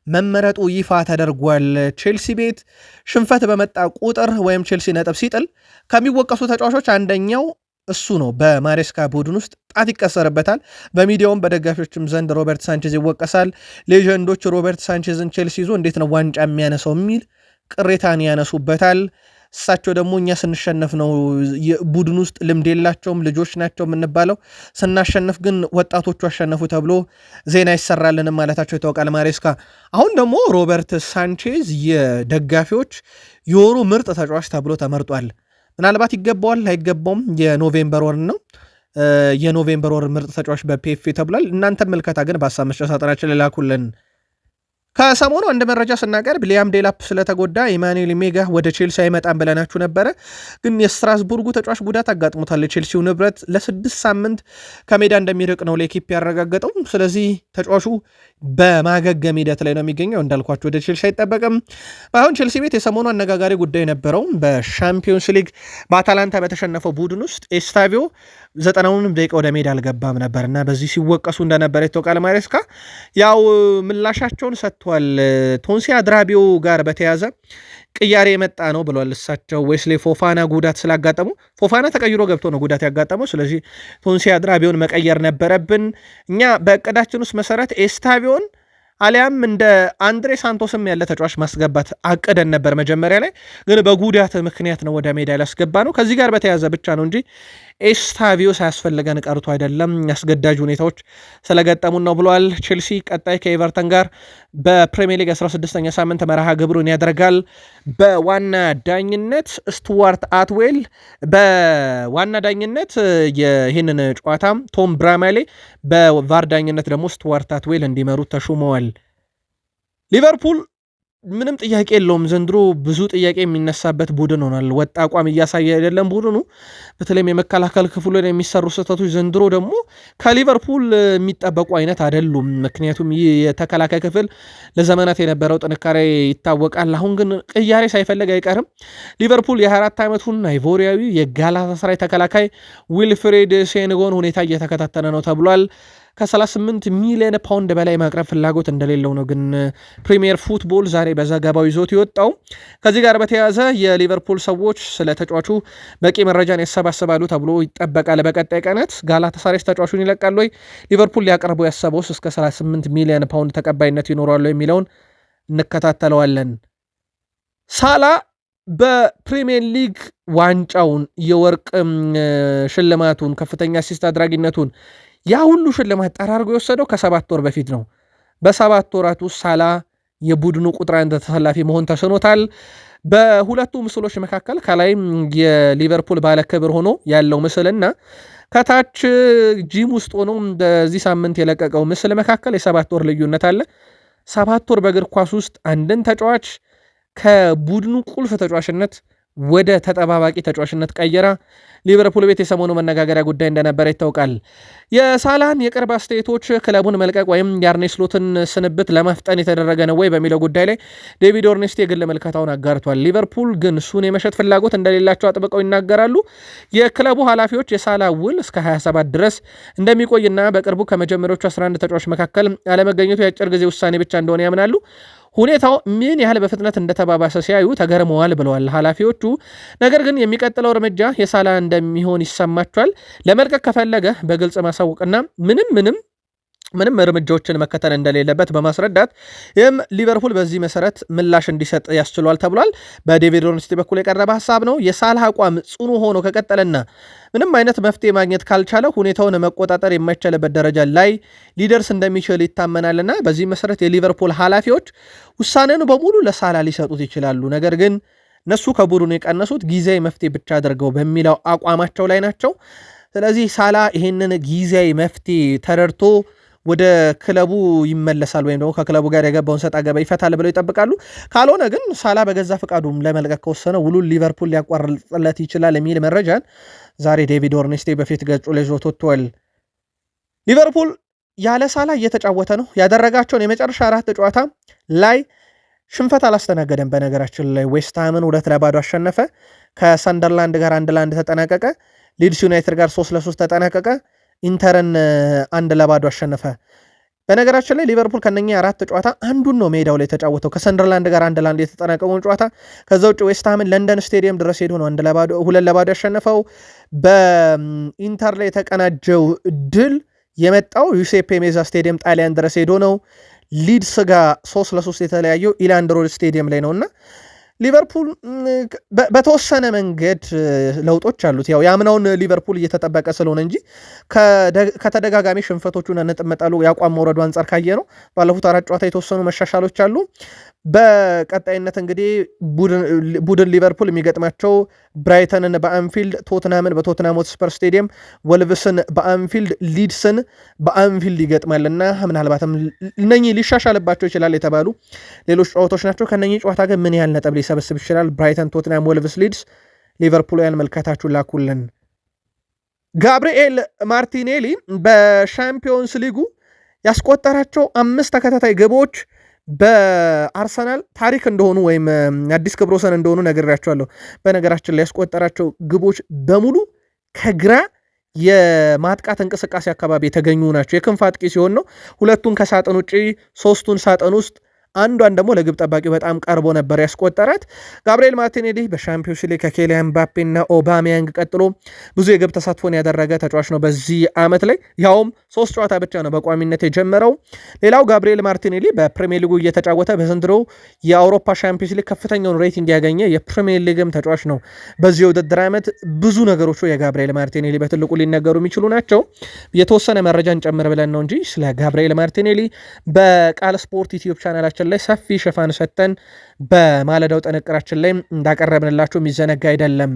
መመረጡ ይፋ ተደርጓል። ቼልሲ ቤት ሽንፈት በመጣ ቁጥር ወይም ቼልሲ ነጥብ ሲጥል ከሚወቀሱ ተጫዋቾች አንደኛው እሱ ነው። በማሬስካ ቡድን ውስጥ ጣት ይቀሰርበታል። በሚዲያውም በደጋፊዎችም ዘንድ ሮበርት ሳንቼዝ ይወቀሳል። ሌጀንዶች ሮበርት ሳንቼዝን ቼልሲ ይዞ እንዴት ነው ዋንጫ የሚያነሳው የሚል ቅሬታን ያነሱበታል። እሳቸው ደግሞ እኛ ስንሸነፍ ነው ቡድን ውስጥ ልምድ የላቸውም ልጆች ናቸው የምንባለው፣ ስናሸንፍ ግን ወጣቶቹ አሸነፉ ተብሎ ዜና ይሰራልንም ማለታቸው ይታወቃል ማሬስካ። አሁን ደግሞ ሮበርት ሳንቼዝ የደጋፊዎች የወሩ ምርጥ ተጫዋች ተብሎ ተመርጧል። ምናልባት ይገባዋል አይገባውም፣ የኖቬምበር ወር ነው። የኖቬምበር ወር ምርጥ ተጫዋች በፒኤፍኤ ተብሏል። እናንተ ምልከታ ግን በሀሳብ መስጫ ሳጥናችን ላኩልን። ከሰሞኑ አንድ መረጃ ስናቀርብ ሊያም ዴላፕ ስለተጎዳ ኢማኑኤል ሜጋ ወደ ቼልሲ አይመጣም ብለናችሁ ነበረ። ግን የስትራስቡርጉ ተጫዋች ጉዳት አጋጥሞታል። የቼልሲው ንብረት ለ6 ሳምንት ከሜዳ እንደሚርቅ ነው ለኤኪፕ ያረጋገጠው። ስለዚህ ተጫዋቹ በማገገም ሂደት ላይ ነው የሚገኘው። እንዳልኳችሁ ወደ ቼልሲ አይጠበቅም። አሁን ቼልሲ ቤት የሰሞኑ አነጋጋሪ ጉዳይ ነበረው። በሻምፒዮንስ ሊግ በአታላንታ በተሸነፈው ቡድን ውስጥ ኤስታቪዮ 90ንም ደቂቃ ወደ ሜዳ አልገባም ነበር እና በዚህ ሲወቀሱ እንደነበረ ይታወቃል። ማሬስካ ያው ምላሻቸውን ሰጥቷል። ቶንሲ አድራቢዮ ጋር በተያዘ ቅያሬ የመጣ ነው ብሏል እሳቸው። ዌስሌ ፎፋና ጉዳት ስላጋጠሙ ፎፋና ተቀይሮ ገብቶ ነው ጉዳት ያጋጠመው። ስለዚህ ቶንሲ አድራቢዮን መቀየር ነበረብን። እኛ በእቅዳችን ውስጥ መሰረት ኤስታቪዮን አሊያም እንደ አንድሬ ሳንቶስም ያለ ተጫዋች ማስገባት አቅደን ነበር መጀመሪያ ላይ፣ ግን በጉዳት ምክንያት ነው ወደ ሜዳ ያስገባ ነው። ከዚህ ጋር በተያያዘ ብቻ ነው እንጂ ኤስታቪዮ ሳያስፈልገን ቀርቶ አይደለም፣ አስገዳጅ ሁኔታዎች ስለገጠሙን ነው ብለዋል። ቼልሲ ቀጣይ ከኤቨርተን ጋር በፕሪሚየር ሊግ 16ኛ ሳምንት መርሃ ግብሩን ያደርጋል። በዋና ዳኝነት ስቱዋርት አትዌል፣ በዋና ዳኝነት ይህንን ጨዋታ ቶም ብራማሌ፣ በቫር ዳኝነት ደግሞ ስቱዋርት አትዌል እንዲመሩ ተሹመዋል። ሊቨርፑል ምንም ጥያቄ የለውም ዘንድሮ ብዙ ጥያቄ የሚነሳበት ቡድን ሆኗል። ወጥ አቋም እያሳየ አይደለም ቡድኑ። በተለይም የመከላከል ክፍሉ ላይ የሚሰሩ ስህተቶች ዘንድሮ ደግሞ ከሊቨርፑል የሚጠበቁ አይነት አይደሉም። ምክንያቱም ይህ የተከላካይ ክፍል ለዘመናት የነበረው ጥንካሬ ይታወቃል። አሁን ግን ቅያሬ ሳይፈልግ አይቀርም። ሊቨርፑል የ24 ዓመቱን አይቮሪያዊ የጋላታሳራይ ተከላካይ ዊልፍሬድ ሴንጎን ሁኔታ እየተከታተለ ነው ተብሏል። ከ38 ሚሊዮን ፓውንድ በላይ ማቅረብ ፍላጎት እንደሌለው ነው ግን ፕሪሚየር ፉትቦል ዛሬ በዘገባው ይዞት የወጣው። ከዚህ ጋር በተያያዘ የሊቨርፑል ሰዎች ስለ ተጫዋቹ በቂ መረጃን ያሰባስባሉ ተብሎ ይጠበቃል። በቀጣይ ቀናት ጋላታሳራይ ተጫዋቹን ይለቃል ወይ፣ ሊቨርፑል ሊያቀርበው ያሰበው እስከ 38 ሚሊዮን ፓውንድ ተቀባይነት ይኖራል የሚለውን እንከታተለዋለን። ሳላ በፕሪሚየር ሊግ ዋንጫውን የወርቅ ሽልማቱን ከፍተኛ አሲስት አድራጊነቱን ያ ሁሉ ሽልማት ጠራርጎ የወሰደው ከ7 ወር በፊት ነው። በ7 ወራት ውስጥ ሳላ የቡድኑ ቁጥር 1 ተሰላፊ መሆን ተስኖታል። በሁለቱ ምስሎች መካከል ከላይ የሊቨርፑል ባለክብር ሆኖ ያለው ምስልና ከታች ጂም ውስጥ ሆኖ በዚህ ሳምንት የለቀቀው ምስል መካከል የ7 ወር ልዩነት አለ። 7 ወር በእግር ኳስ ውስጥ አንድን ተጫዋች ከቡድኑ ቁልፍ ተጫዋችነት ወደ ተጠባባቂ ተጫዋችነት ቀየራ። ሊቨርፑል ቤት የሰሞኑ መነጋገሪያ ጉዳይ እንደነበረ ይታወቃል። የሳላህን የቅርብ አስተያየቶች ክለቡን መልቀቅ ወይም የአርኔ ስሎትን ስንብት ለማፍጠን የተደረገ ነው ወይ በሚለው ጉዳይ ላይ ዴቪድ ኦርኔስቲ የግል መልከታውን አጋርቷል። ሊቨርፑል ግን እሱን የመሸጥ ፍላጎት እንደሌላቸው አጥብቀው ይናገራሉ። የክለቡ ኃላፊዎች የሳላ ውል እስከ 27 ድረስ እንደሚቆይና በቅርቡ ከመጀመሪያዎቹ 11 ተጫዋች መካከል አለመገኘቱ የአጭር ጊዜ ውሳኔ ብቻ እንደሆነ ያምናሉ። ሁኔታው ምን ያህል በፍጥነት እንደተባባሰ ሲያዩ ተገርመዋል ብለዋል ኃላፊዎቹ። ነገር ግን የሚቀጥለው እርምጃ የሳላ እንደሚሆን ይሰማቸዋል። ለመልቀቅ ከፈለገ በግልጽ ማሳወቅና ምንም እርምጃዎችን መከተል እንደሌለበት በማስረዳት ይህም ሊቨርፑል በዚህ መሰረት ምላሽ እንዲሰጥ ያስችሏል ተብሏል። በዴቪድ ኦርንስቲ በኩል የቀረበ ሀሳብ ነው። የሳላህ አቋም ጽኑ ሆኖ ከቀጠለና ምንም አይነት መፍትሄ ማግኘት ካልቻለ ሁኔታውን መቆጣጠር የማይቻልበት ደረጃ ላይ ሊደርስ እንደሚችል ይታመናልና በዚህ መሰረት የሊቨርፑል ኃላፊዎች ውሳኔውን በሙሉ ለሳላህ ሊሰጡት ይችላሉ። ነገር ግን እነሱ ከቡድኑ የቀነሱት ጊዜያዊ መፍትሄ ብቻ አድርገው በሚለው አቋማቸው ላይ ናቸው። ስለዚህ ሳላህ ይህንን ጊዜያዊ መፍትሄ ተረድቶ ወደ ክለቡ ይመለሳል ወይም ደግሞ ከክለቡ ጋር የገባውን ሰጣ ገባ ይፈታል ብለው ይጠብቃሉ። ካልሆነ ግን ሳላህ በገዛ ፈቃዱም ለመልቀቅ ከወሰነ ውሉን ሊቨርፑል ሊያቋርጥለት ይችላል የሚል መረጃን ዛሬ ዴቪድ ኦርኔስቲ በፊት ገጹ ላይ ይዞት ወጥቷል። ሊቨርፑል ያለ ሳላህ እየተጫወተ ነው። ያደረጋቸውን የመጨረሻ 4 ጨዋታ ላይ ሽንፈት አላስተናገደም። በነገራችን ላይ ዌስትሃምን 2-0 አሸነፈ። ከሰንደርላንድ ጋር 1-1 ተጠናቀቀ። ሊድስ ዩናይትድ ጋር 3-3 ተጠናቀቀ። ኢንተርን 1-0 አሸነፈ። በነገራችን ላይ ሊቨርፑል ከነኛ 4 ጨዋታ አንዱን ነው ሜዳው ላይ የተጫወተው። ከሰንደርላንድ ጋር 1-1 የተጠናቀቀውን ጨዋታ ከዛ ውጭ ዌስትሃምን ለንደን ስቴዲየም ድረስ ሄዶ ነው 2-0 ያሸነፈው። በኢንተር ላይ የተቀናጀው ድል የመጣው ዩሴፔ ሜዛ ስቴዲየም ጣሊያን ድረስ ሄዶ ነው። ሊድስ ጋር 3-3 የተለያየው ኢላንድ ሮድ ስቴዲየም ላይ ነውና ሊቨርፑል በተወሰነ መንገድ ለውጦች አሉት። ያው የአምናውን ሊቨርፑል እየተጠበቀ ስለሆነ እንጂ ከተደጋጋሚ ሽንፈቶቹን ነጥብ መጣሉ የአቋም መውረዱ አንጻር ካየ ነው ባለፉት 4 ጨዋታ የተወሰኑ መሻሻሎች አሉ። በቀጣይነት እንግዲህ ቡድን ሊቨርፑል የሚገጥማቸው ብራይተንን በአንፊልድ፣ ቶትናምን በቶትናም ሆትስፐር ስቴዲየም፣ ወልቭስን በአንፊልድ፣ ሊድስን በአንፊልድ ይገጥማልና ምናልባትም እነኚህ ሊሻሻልባቸው ይችላል የተባሉ ሌሎች ጨዋታዎች ናቸው። ከነኚህ ጨዋታ ግን ምን ያህል ነጥብ ሊሰበስብ ይችላል? ብራይተን፣ ቶትናም፣ ወልቭስ፣ ሊድስ። ሊቨርፑልያን መልከታችሁን ላኩልን። ጋብሪኤል ማርቲኔሊ በሻምፒዮንስ ሊጉ ያስቆጠራቸው 5 ተከታታይ ግቦች በአርሰናል ታሪክ እንደሆኑ ወይም አዲስ ክብረ ወሰን እንደሆኑ ነግሬያቸዋለሁ። በነገራችን ላይ ያስቆጠራቸው ግቦች በሙሉ ከግራ የማጥቃት እንቅስቃሴ አካባቢ የተገኙ ናቸው። የክንፍ አጥቂ ሲሆን ነው። 2ቱን ከሳጥን ውጪ 3ቱን ሳጥን ውስጥ አንዷን ደግሞ ለግብ ጠባቂው በጣም ቀርቦ ነበር ያስቆጠራት። ጋብሪኤል ማርቲኔሊ በሻምፒዮንስ ሊግ ከኬሊያን ምባፔና ኦባሜያንግ ቀጥሎ ብዙ የግብ ተሳትፎን ያደረገ ተጫዋች ነው በዚህ ዓመት ላይ፣ ያውም 3 ጨዋታ ብቻ ነው በቋሚነት የጀመረው። ሌላው ጋብሪኤል ማርቲኔሊ በፕሪሚየር ሊጉ እየተጫወተ በዘንድሮ የአውሮፓ ሻምፒዮንስ ሊግ ከፍተኛውን ሬቲንግ ያገኘ የፕሪሚየር ሊግም ተጫዋች ነው። በዚህ የውድድር ዓመት ብዙ ነገሮቹ የጋብሪኤል ማርቲኔሊ በትልቁ ሊነገሩ የሚችሉ ናቸው። የተወሰነ መረጃ እንጨምር ብለን ነው እንጂ ስለ ጋብሪኤል ማርቲኔሊ በቃል ስፖርት ዩቲዩብ ቻናላችን ላይ ሰፊ ሽፋን ሰጥተን በማለዳው ጥንቅራችን ላይ እንዳቀረብንላችሁ የሚዘነጋ አይደለም።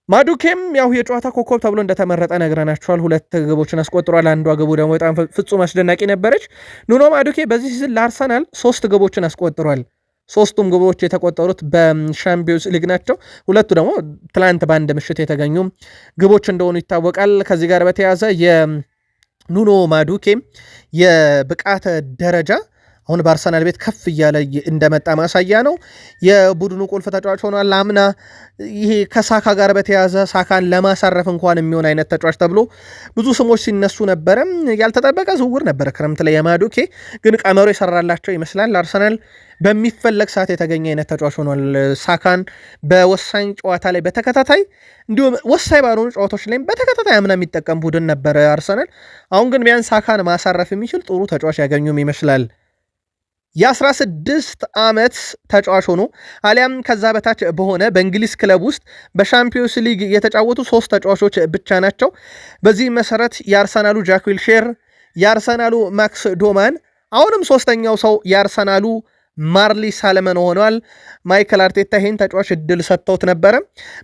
ማዱኬም ያው የጨዋታ ኮከብ ተብሎ እንደተመረጠ ነግረናችኋል። 2 ግቦችን አስቆጥሯል። አንዷ ግቡ ደግሞ በጣም ፍጹም አስደናቂ ነበረች። ኑኖ ማዱኬ በዚህ ሲዝን ለአርሰናል 3 ግቦችን አስቆጥሯል። 3ቱም ግቦች የተቆጠሩት በሻምፒዮንስ ሊግ ናቸው። 2ቱ ደግሞ ትላንት በአንድ ምሽት የተገኙ ግቦች እንደሆኑ ይታወቃል። ከዚህ ጋር በተያያዘ የኑኖ ማዱኬ የብቃተ ደረጃ አሁን በአርሰናል ቤት ከፍ እያለ እንደመጣ ማሳያ ነው። የቡድኑ ቁልፍ ተጫዋች ሆኗል። አምና ይሄ ከሳካ ጋር በተያዘ ሳካን ለማሳረፍ እንኳን የሚሆን አይነት ተጫዋች ተብሎ ብዙ ስሞች ሲነሱ ነበረ። ያልተጠበቀ ዝውውር ነበረ ክረምት ላይ የማዱኬ ግን ቀመሩ የሰራላቸው ይመስላል። አርሰናል በሚፈለግ ሰዓት የተገኘ አይነት ተጫዋች ሆኗል። ሳካን በወሳኝ ጨዋታ ላይ በተከታታይ እንዲሁም ወሳኝ ባልሆኑ ጨዋታዎች ላይም በተከታታይ አምና የሚጠቀም ቡድን ነበረ አርሰናል። አሁን ግን ቢያንስ ሳካን ማሳረፍ የሚችል ጥሩ ተጫዋች ያገኙም ይመስላል። የ16 ዓመት ተጫዋች ሆኖ አሊያም ከዛ በታች በሆነ በእንግሊዝ ክለብ ውስጥ በሻምፒዮንስ ሊግ የተጫወቱ 3 ተጫዋቾች ብቻ ናቸው። በዚህ መሰረት የአርሰናሉ ጃክ ዊልሼር፣ የአርሰናሉ ማክስ ዶማን፣ አሁንም ሶስተኛው ሰው የአርሰናሉ ማርሊ ሳለመን ሆኗል። ማይክል አርቴታ ይሄን ተጫዋች እድል ሰጥተውት ነበረ።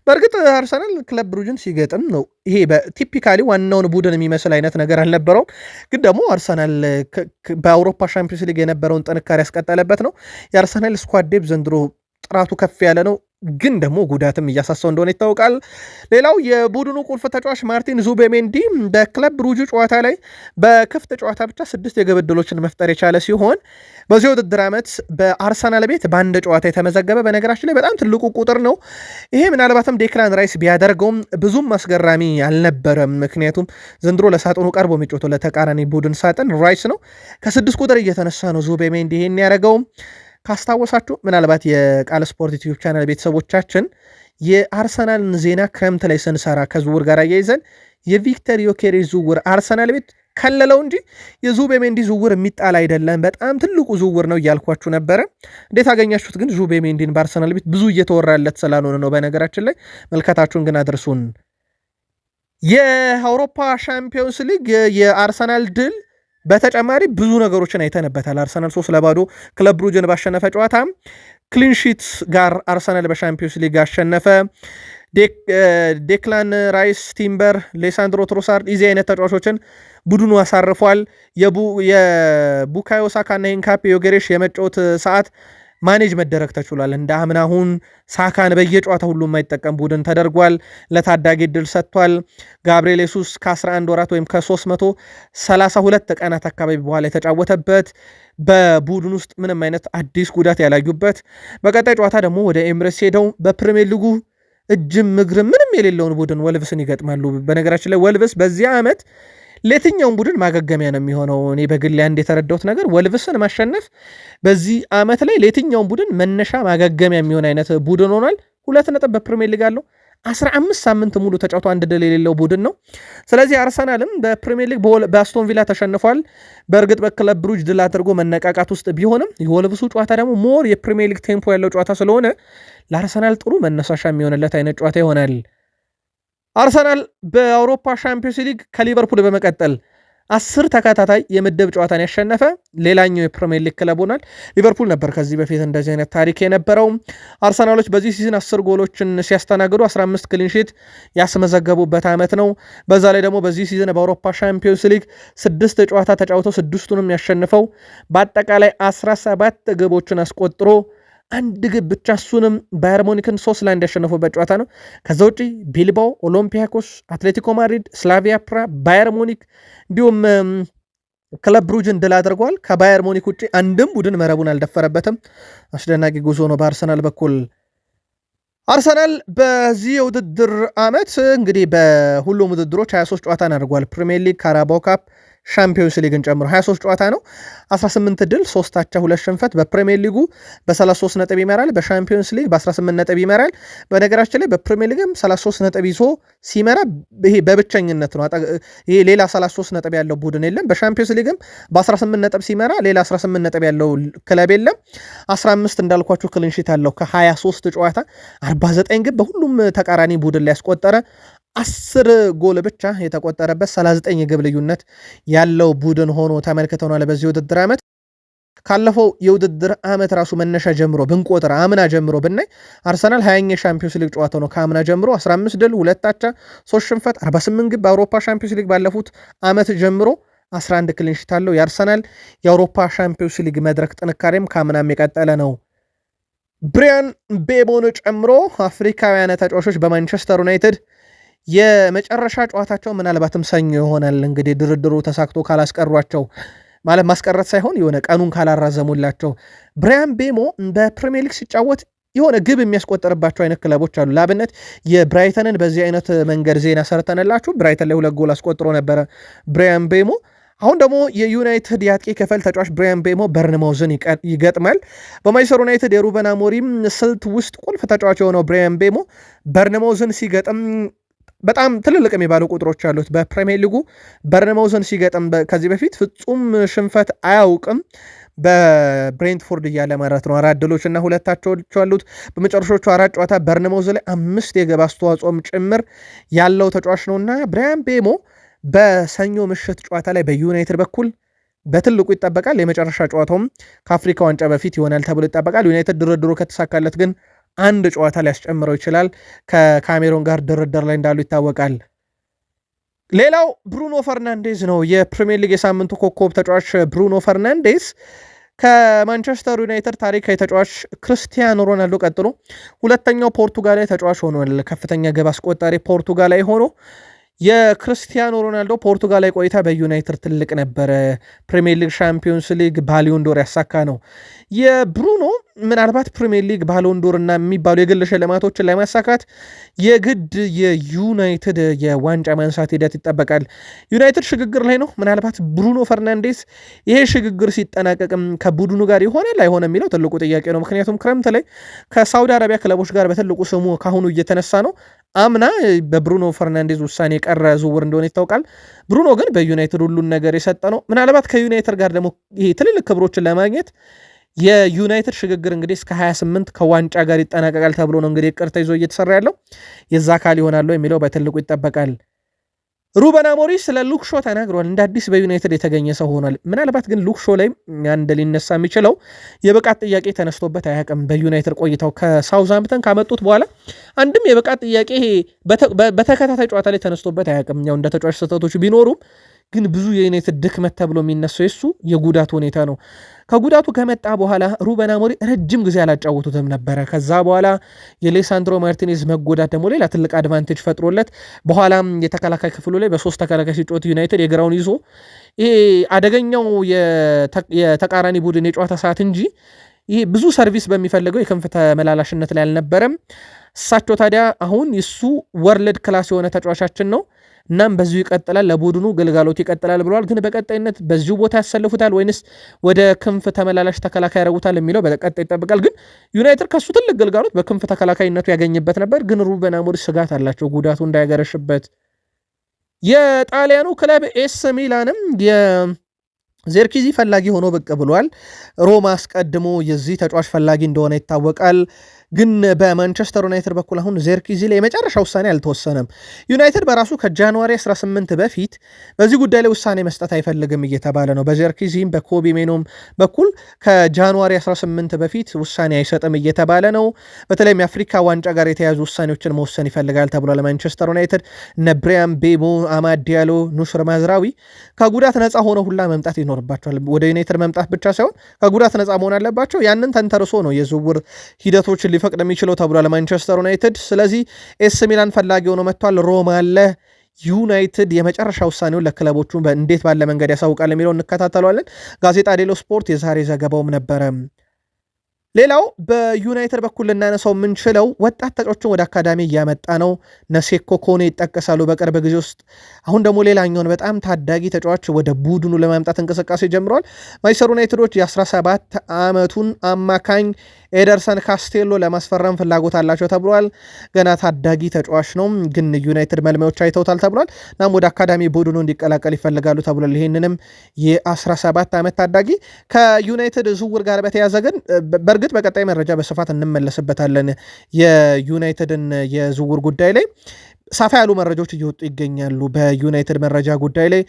በእርግጥ አርሰናል ክለብ ብሩጅን ሲገጥም ነው ይሄ በቲፒካሊ ዋናውን ቡድን የሚመስል አይነት ነገር አልነበረውም። ግን ደግሞ አርሰናል በአውሮፓ ሻምፒዮንስ ሊግ የነበረውን ጥንካሬ ያስቀጠለበት ነው። የአርሰናል ስኳድ ዴፕዝ ዘንድሮ ጥራቱ ከፍ ያለ ነው። ግን ደግሞ ጉዳትም እያሳሰው እንደሆነ ይታወቃል። ሌላው የቡድኑ ቁልፍ ተጫዋች ማርቲን ዙቤሜንዲ በክለብ ብሩጁ ጨዋታ ላይ በክፍት ጨዋታ ብቻ 6 የግብ ዕድሎችን መፍጠር የቻለ ሲሆን በዚህ ውድድር ዓመት በአርሰናል ቤት በአንድ ጨዋታ የተመዘገበ በነገራችን ላይ በጣም ትልቁ ቁጥር ነው። ይሄ ምናልባትም ዴክላን ራይስ ቢያደርገውም ብዙም አስገራሚ አልነበረም። ምክንያቱም ዘንድሮ ለሳጥኑ ቀርቦ የሚጫወተው ለተቃራኒ ቡድን ሳጥን ራይስ ነው። ከ6 ቁጥር እየተነሳ ነው ዙቤሜንዲ ይሄን ያደረገውም። ካስታወሳችሁ ምናልባት የቃል ስፖርት ዩቲዩብ ቻናል ቤተሰቦቻችን የአርሰናልን ዜና ክረምት ላይ ስንሰራ ከዝውውር ጋር አያይዘን የቪክተር ዮኬሬሽ ዝውውር አርሰናል ቤት ከለለው እንጂ የዙቤሜንዲ ዝውውር የሚጣል አይደለም፣ በጣም ትልቁ ዝውውር ነው እያልኳችሁ ነበረ። እንዴት አገኛችሁት? ግን ዙቤሜንዲን በአርሰናል ቤት ብዙ እየተወራለት ስላልሆነ ነው። በነገራችን ላይ መልከታችሁን ግን አድርሱን። የአውሮፓ ሻምፒዮንስ ሊግ የአርሰናል ድል በተጨማሪ ብዙ ነገሮችን አይተንበታል። አርሰናል 3-0 ክለብ ብሩጅን ባሸነፈ ጨዋታ ክሊንሺት ጋር አርሰናል በሻምፒዮንስ ሊግ አሸነፈ። ዴክላን ራይስ፣ ቲምበር፣ ሌሳንድሮ ትሮሳርድ እዚህ አይነት ተጫዋቾችን ቡድኑ አሳርፏል። የቡካዮ ሳካና ሂንካፔ ዮኬሬሽ የመጫወት ሰዓት ማኔጅ መደረግ ተችሏል። እንደ አምናሁን ሳካን በየጨዋታ ሁሉ የማይጠቀም ቡድን ተደርጓል። ለታዳጊ ድል ሰጥቷል። ጋብርኤል ሱስ ከ11 ወራት ወይም ከ332 ቀናት አካባቢ በኋላ የተጫወተበት በቡድን ውስጥ ምንም አይነት አዲስ ጉዳት ያላዩበት። በቀጣይ ጨዋታ ደግሞ ወደ ኤምሬትስ ሄደው በፕሪሚየር ሊጉ እጅም ምግርም ምንም የሌለውን ቡድን ወልቭስን ይገጥማሉ። በነገራችን ላይ ወልቭስ በዚህ ዓመት ለየትኛውም ቡድን ማገገሚያ ነው የሚሆነው። እኔ በግል አንድ የተረዳሁት ነገር ወልቭስን ማሸነፍ በዚህ ዓመት ላይ ለየትኛውም ቡድን መነሻ ማገገሚያ የሚሆን አይነት ቡድን ሆኗል። 2 ነጥብ በፕሪሚየር ሊግ አለው። 15 ሳምንት ሙሉ ተጫውቶ አንድ ድል የሌለው ቡድን ነው። ስለዚህ አርሰናልም በፕሪሚየር ሊግ በአስቶን ቪላ ተሸንፏል። በእርግጥ በክለብ ብሩጅ ድል አድርጎ መነቃቃት ውስጥ ቢሆንም የወልቭሱ ጨዋታ ደግሞ ሞር የፕሪሚየር ሊግ ቴምፖ ያለው ጨዋታ ስለሆነ ለአርሰናል ጥሩ መነሳሻ የሚሆንለት አይነት ጨዋታ ይሆናል። አርሰናል በአውሮፓ ሻምፒዮንስ ሊግ ከሊቨርፑል በመቀጠል 10 ተከታታይ የምድብ ጨዋታን ያሸነፈ ሌላኛው የፕሪሚየር ሊግ ክለብ ሆኗል። ሊቨርፑል ነበር ከዚህ በፊት እንደዚህ አይነት ታሪክ የነበረው። አርሰናሎች በዚህ ሲዝን 10 ጎሎችን ሲያስተናግዱ 15 ክሊንሺት ያስመዘገቡበት ዓመት ነው። በዛ ላይ ደግሞ በዚህ ሲዝን በአውሮፓ ሻምፒዮንስ ሊግ 6 ጨዋታ ተጫውተው 6ቱንም ያሸንፈው በአጠቃላይ 17 ግቦችን አስቆጥሮ አንድ ግብ ብቻ እሱንም ባየር ሙኒክን 3-1 ያሸነፉበት ጨዋታ ነው። ከዛ ውጪ ቢልባኦ፣ ኦሎምፒያኮስ፣ አትሌቲኮ ማድሪድ፣ ስላቪያ ፕራ፣ ባየር ሙኒክ እንዲሁም ክለብ ብሩጅን ድል አድርገዋል። ከባየር ሙኒክ ውጪ አንድም ቡድን መረቡን አልደፈረበትም። አስደናቂ ጉዞ ነው በአርሰናል በኩል። አርሰናል በዚህ የውድድር ዓመት እንግዲህ በሁሉም ውድድሮች 23 ጨዋታን አድርጓል። ፕሪሚየር ሊግ፣ ካራባኦ ካፕ፣ ሻምፒዮንስ ሊግን ጨምሮ 23 ጨዋታ ነው። 18 ድል፣ 3 አቻ፣ 2 ሽንፈት። በፕሪሚየር ሊጉ በ33 ነጥብ ይመራል። በሻምፒዮንስ ሊግ በ18 ነጥብ ይመራል። በነገራችን ላይ በፕሪሚየር ሊግም 33 ነጥብ ይዞ ሲመራ ይሄ በብቸኝነት ነው። ይሄ ሌላ 33 ነጥብ ያለው ቡድን የለም። በሻምፒዮንስ ሊግም በ18 ነጥብ ሲመራ ሌላ 18 ነጥብ ያለው ክለብ የለም። 15 እንዳልኳችሁ ክሊንሺት አለው ከ23 ጨዋታ 49 ግብ በሁሉም ተቃራኒ ቡድን ላይ ያስቆጠረ 10 ጎል ብቻ የተቆጠረበት 39 የግብ ልዩነት ያለው ቡድን ሆኖ ተመልክተናል። በዚህ ውድድር ዓመት ካለፈው የውድድር ዓመት ራሱ መነሻ ጀምሮ ብንቆጥር አምና ጀምሮ ብናይ አርሰናል 20ኛ የሻምፒዮንስ ሊግ ጨዋታ ነው። ከአምና ጀምሮ 15 ድል፣ 2 አቻ፣ 3 ሽንፈት፣ 48 ግብ። በአውሮፓ ሻምፒዮንስ ሊግ ባለፉት ዓመት ጀምሮ 11 ክሊንሺት አለው። የአርሰናል የአውሮፓ ሻምፒዮንስ ሊግ መድረክ ጥንካሬም ከአምናም የቀጠለ ነው። ብሪያን ቤሞን ጨምሮ አፍሪካውያን ተጫዋቾች በማንቸስተር ዩናይትድ የመጨረሻ ጨዋታቸው ምናልባትም ሰኞ ይሆናል። እንግዲህ ድርድሩ ተሳክቶ ካላስቀሯቸው ማለት ማስቀረት ሳይሆን የሆነ ቀኑን ካላራዘሙላቸው። ብራያን ቤሞ በፕሪሚየር ሊግ ሲጫወት የሆነ ግብ የሚያስቆጠርባቸው አይነት ክለቦች አሉ። ለአብነት የብራይተንን በዚህ አይነት መንገድ ዜና ሰርተንላችሁ ብራይተን ላይ 2 ጎል አስቆጥሮ ነበረ ብራያን ቤሞ። አሁን ደግሞ የዩናይትድ የአጥቂ ክፍል ተጫዋች ብራያን ቤሞ በርንማውዝን ይገጥማል። በማንቸስተር ዩናይትድ የሩበን አሞሪም ስልት ውስጥ ቁልፍ ተጫዋች የሆነው ብራያን ቤሞ በርንማውዝን ሲገጥም በጣም ትልልቅ የሚባሉ ቁጥሮች አሉት። በፕሪሚየር ሊጉ በርንማውዝን ሲገጥም ከዚህ በፊት ፍጹም ሽንፈት አያውቅም። በብሬንትፎርድ እያለ ማለት ነው 4 ድሎች እና 2 አቻዎች አሉት። በመጨረሻዎቹ 4 ጨዋታ በርንማውዝ ላይ 5 የግብ አስተዋጽኦም ጭምር ያለው ተጫዋች ነውና ብራያን ቤሞ በሰኞ ምሽት ጨዋታ ላይ በዩናይትድ በኩል በትልቁ ይጠበቃል። የመጨረሻ ጨዋታውም ከአፍሪካ ዋንጫ በፊት ይሆናል ተብሎ ይጠበቃል። ዩናይትድ ድርድሩ ከተሳካለት ግን 1 ጨዋታ ሊያስጨምረው ይችላል። ከካሜሮን ጋር ድርድር ላይ እንዳሉ ይታወቃል። ሌላው ብሩኖ ፈርናንዴዝ ነው። የፕሪሚየር ሊግ የሳምንቱ ኮከብ ተጫዋች ብሩኖ ፈርናንዴዝ ከማንቸስተር ዩናይትድ ታሪካዊ ተጫዋች ክርስቲያኖ ሮናልዶ ቀጥሎ ሁለተኛው ፖርቱጋላዊ ተጫዋች ሆኗል። ከፍተኛ ግብ አስቆጣሪ ፖርቱጋላዊ ሆኖ የክርስቲያኖ ሮናልዶ ፖርቱጋላዊ ቆይታ በዩናይትድ ትልቅ ነበረ። ፕሪሚየር ሊግ፣ ሻምፒዮንስ ሊግ፣ ባሊዮንዶር ያሳካ ነው። የብሩኖ ምናልባት ፕሪሚየር ሊግ፣ ባሎንዶር እና የሚባሉ የግል ሽልማቶችን ለማሳካት የግድ የዩናይትድ የዋንጫ ማንሳት ሂደት ይጠበቃል። ዩናይትድ ሽግግር ላይ ነው። ምናልባት ብሩኖ ፈርናንዴስ ይሄ ሽግግር ሲጠናቀቅም ከቡድኑ ጋር ይሆናል አይሆን የሚለው ትልቁ ጥያቄ ነው። ምክንያቱም ክረምት ላይ ከሳውዲ አረቢያ ክለቦች ጋር በትልቁ ስሙ ካሁኑ እየተነሳ ነው። አምና በብሩኖ ፈርናንዴዝ ውሳኔ የቀረ ዝውውር እንደሆነ ይታወቃል። ብሩኖ ግን በዩናይትድ ሁሉን ነገር የሰጠ ነው። ምናልባት ከዩናይትድ ጋር ደግሞ ይሄ ትልልቅ ክብሮችን ለማግኘት የዩናይትድ ሽግግር እንግዲህ እስከ 28 ከዋንጫ ጋር ይጠናቀቃል ተብሎ ነው እንግዲህ እቅድ ተይዞ እየተሰራ ያለው። የዛ አካል ይሆናል የሚለው በትልቁ ይጠበቃል። ሩበን አሞሪም ስለ ሉክሾ ተናግሯል። እንደ አዲስ በዩናይትድ የተገኘ ሰው ሆኗል። ምናልባት ግን ሉክሾ ላይ አንድ ሊነሳ የሚችለው የብቃት ጥያቄ ተነስቶበት አያውቅም። በዩናይትድ ቆይታው ከሳውዝሃምፕተን ካመጡት በኋላ አንድም የብቃት ጥያቄ በተከታታይ ጨዋታ ላይ ተነስቶበት አያውቅም። ያው እንደ ተጫዋች ስህተቶች ቢኖሩም ግን ብዙ የዩናይትድ ድክመት ተብሎ የሚነሳው የሱ የጉዳት ሁኔታ ነው። ከጉዳቱ ከመጣ በኋላ ሩበን አሞሪም ረጅም ጊዜ አላጫወቱትም ነበረ። ከዛ በኋላ የሌሳንድሮ ማርቲኔዝ መጎዳት ደግሞ ሌላ ትልቅ አድቫንቴጅ ፈጥሮለት በኋላም የተከላካይ ክፍሉ ላይ በ3 ተከላካይ ሲጫወት ዩናይትድ የግራውን ይዞ ይሄ አደገኛው የተቃራኒ ቡድን የጨዋታ ሰዓት እንጂ ይሄ ብዙ ሰርቪስ በሚፈልገው የክንፍ ተመላላሽነት ላይ አልነበረም። እሳቸው ታዲያ አሁን እሱ ወርልድ ክላስ የሆነ ተጫዋቻችን ነው፣ እናም በዚሁ ይቀጥላል፣ ለቡድኑ ግልጋሎት ይቀጥላል ብለዋል። ግን በቀጣይነት በዚሁ ቦታ ያሰልፉታል ወይንስ ወደ ክንፍ ተመላላሽ ተከላካይ ያደርጉታል የሚለው በቀጣይ ይጠብቃል። ግን ዩናይትድ ከሱ ትልቅ ግልጋሎት በክንፍ ተከላካይነቱ ያገኝበት ነበር። ግን ሩበን አሞሪም ስጋት አላቸው ጉዳቱ እንዳያገረሽበት። የጣሊያኑ ክለብ ኤስ ሚላንም ዜርኪዚ ፈላጊ ሆኖ ብቅ ብሏል። ሮማ አስቀድሞ የዚህ ተጫዋች ፈላጊ እንደሆነ ይታወቃል። ግን በማንቸስተር ዩናይትድ በኩል አሁን ዜርኪዚ ላይ የመጨረሻ ውሳኔ አልተወሰነም። ዩናይትድ በራሱ ከጃንዋሪ 18 በፊት በዚህ ጉዳይ ላይ ውሳኔ መስጠት አይፈልግም እየተባለ ነው። በዜርኪዚም በኮቢ ሜኖም በኩል ከጃንዋሪ 18 በፊት ውሳኔ አይሰጥም እየተባለ ነው። በተለይም የአፍሪካ ዋንጫ ጋር የተያዙ ውሳኔዎችን መወሰን ይፈልጋል ተብሏል። ማንቸስተር ዩናይትድ እነ ብራያን ቤሞ፣ አማድ ዲያሎ፣ ኑስር ማዝራዊ ከጉዳት ነፃ ሆነ ሁላ መምጣት ይኖርባቸዋል። ወደ ዩናይትድ መምጣት ብቻ ሳይሆን ከጉዳት ነፃ መሆን አለባቸው። ያንን ተንተርሶ ነው የዝውውር ሂደቶችን ሊፈቅድ የሚችለው ተብሏል ማንቸስተር ዩናይትድ። ስለዚህ ኤስ ሚላን ፈላጊ ሆኖ መጥቷል። ሮማ አለ። ዩናይትድ የመጨረሻ ውሳኔውን ለክለቦቹ እንዴት ባለ መንገድ ያሳውቃል የሚለው እንከታተለዋለን። ጋዜጣ ዴሎ ስፖርት የዛሬ ዘገባውም ነበረ። ሌላው በዩናይትድ በኩል ልናነሳው የምንችለው ወጣት ተጫዋቾችን ወደ አካዳሚ እያመጣ ነው። ነሴኮ ኮኔ ይጠቀሳሉ በቅርብ ጊዜ ውስጥ። አሁን ደግሞ ሌላኛውን በጣም ታዳጊ ተጫዋች ወደ ቡድኑ ለማምጣት እንቅስቃሴ ጀምረዋል። ማንቸስተር ዩናይትዶች የ17 ዓመቱን አማካኝ ኤደርሰን ካስቴሎ ለማስፈረም ፍላጎት አላቸው ተብሏል። ገና ታዳጊ ተጫዋች ነው፣ ግን ዩናይትድ መልማዮች አይተውታል ተብሏል። እናም ወደ አካዳሚ ቡድኑ እንዲቀላቀል ይፈልጋሉ ተብሏል። ይህንንም የ17 ዓመት ታዳጊ ከዩናይትድ ዝውውር ጋር በተያዘ ግን በእርግጥ በቀጣይ መረጃ በስፋት እንመለስበታለን። የዩናይትድን የዝውውር ጉዳይ ላይ ሰፋ ያሉ መረጃዎች እየወጡ ይገኛሉ። በዩናይትድ መረጃ ጉዳይ ላይ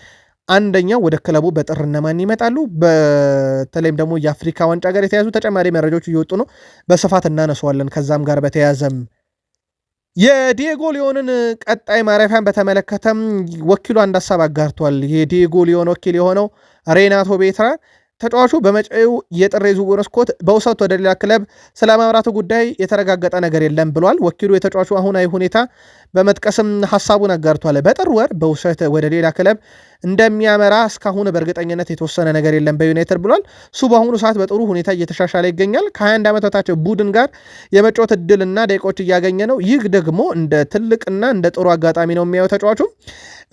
አንደኛው ወደ ክለቡ በጥር እነማን ይመጣሉ፣ በተለይም ደግሞ የአፍሪካ ዋንጫ ጋር የተያዙ ተጨማሪ መረጃዎች እየወጡ ነው። በስፋት እናነሳዋለን። ከዛም ጋር በተያዘም የዲየጎ ሊዮንን ቀጣይ ማረፊያን በተመለከተም ወኪሉ አንድ ሀሳብ አጋርቷል። የዲየጎ ሊዮን ወኪል የሆነው ሬናቶ ቤትራ ተጫዋቹ በመጪው የጥር ዝውውር መስኮት በውሰት ወደ ሌላ ክለብ ስለማምራቱ ጉዳይ የተረጋገጠ ነገር የለም ብሏል። ወኪሉ የተጫዋቹ አሁናዊ ሁኔታ በመጥቀስም ሐሳቡን አጋርቷል። በጥር ወር በውሰት ወደ ሌላ ክለብ እንደሚያመራ እስካሁን በእርግጠኝነት የተወሰነ ነገር የለም በዩናይትድ ብሏል። እሱ በአሁኑ ሰዓት በጥሩ ሁኔታ እየተሻሻለ ይገኛል። ከ21 ዓመት በታች ቡድን ጋር የመጫወት እድልና ደቂቆች እያገኘ ነው። ይህ ደግሞ እንደ ትልቅና እንደ ጥሩ አጋጣሚ ነው የሚያየው ተጫዋቹ።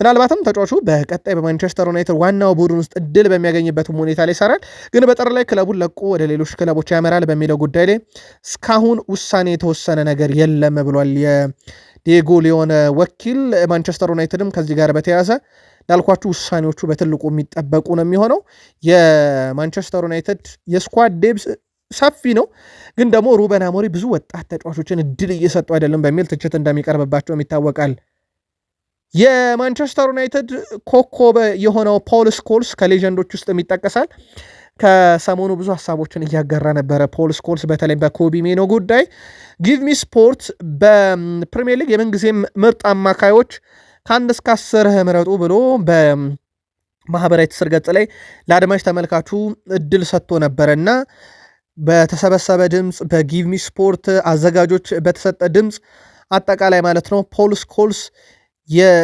ምናልባትም ተጫዋቹ በቀጣይ በማንቸስተር ዩናይትድ ዋናው ቡድን ውስጥ እድል በሚያገኝበትም ሁኔታ ላይ ይሰራል። ግን በጥር ላይ ክለቡን ለቆ ወደ ሌሎች ክለቦች ያመራል በሚለው ጉዳይ ላይ እስካሁን ውሳኔ የተወሰነ ነገር የለም ብሏል የዲየጎ ሊዮን ወኪል። ማንቸስተር ዩናይትድም ከዚህ ጋር በተያያዘ እንዳልኳችሁ ውሳኔዎቹ በትልቁ የሚጠበቁ ነው የሚሆነው። የማንቸስተር ዩናይትድ የስኳድ ዴብስ ሰፊ ነው፣ ግን ደግሞ ሩበን አሞሪም ብዙ ወጣት ተጫዋቾችን እድል እየሰጡ አይደለም በሚል ትችት እንደሚቀርብባቸውም ይታወቃል። የማንቸስተር ዩናይትድ ኮከብ የሆነው ፖል ስኮልስ ከሌጀንዶች ውስጥ ይጠቀሳል። ከሰሞኑ ብዙ ሀሳቦችን እያጋራ ነበረ ፖል ስኮልስ በተለይ በኮቢ ሜኖ ጉዳይ። ጊቭ ሚ ስፖርት በፕሪሚየር ሊግ የምንጊዜም ምርጥ አማካዮች ከ1 እስከ 10 ምረጡ ብሎ በማህበራዊ ትስስር ገጽ ላይ ለአድማጭ ተመልካቹ እድል ሰጥቶ ነበረና በተሰበሰበ ድምፅ በጊቭ ሚ ስፖርት አዘጋጆች በተሰጠ ድምፅ አጠቃላይ ማለት ነው ፖል ስኮልስ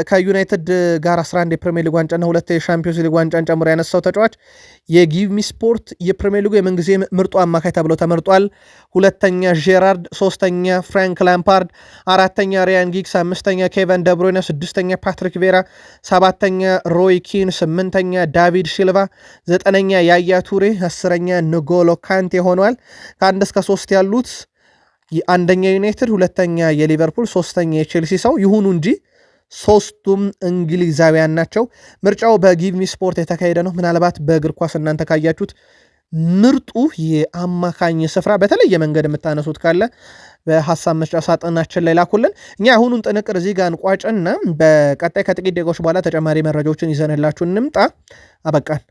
ከዩናይትድ ጋር 11 የፕሪሚየር ሊግ ዋንጫና 2 የሻምፒዮንስ ሊግ ዋንጫን ጨምሮ ያነሳው ተጫዋች የጊቭ ሚ ስፖርት የፕሪሚየር ሊጉ የምንጊዜ ምርጡ አማካይ ተብሎ ተመርጧል። 2ኛ ጄራርድ፣ 3ኛ ፍራንክ ላምፓርድ፣ 4ኛ ሪያን ጊግስ፣ 5ኛ ኬቨን ደብሮይነ፣ 6ኛ ፓትሪክ ቬራ፣ 7ኛ ሮይ ኪን፣ 8ኛ ዳቪድ ሲልቫ፣ 9ኛ ያያ ቱሬ፣ 10ኛ ንጎሎ ካንቴ ሆኗል። ከ1 እስከ 3 ያሉት አንደኛ ዩናይትድ፣ 2ኛ የሊቨርፑል፣ 3ኛ የቼልሲ ሰው ይሁኑ እንጂ ሶስቱም እንግሊዛውያን ናቸው። ምርጫው በጊቭ ሚ ስፖርት የተካሄደ ነው። ምናልባት በእግር ኳስ እናንተ ካያችሁት ምርጡ የአማካኝ ስፍራ በተለየ መንገድ የምታነሱት ካለ በሀሳብ መስጫ ሳጥናችን ላይ ላኩልን። እኛ አሁኑን ጥንቅር እዚህ ጋር እንቋጭና በቀጣይ ከጥቂት ደቂቃዎች በኋላ ተጨማሪ መረጃዎችን ይዘንላችሁ እንምጣ። አበቃን።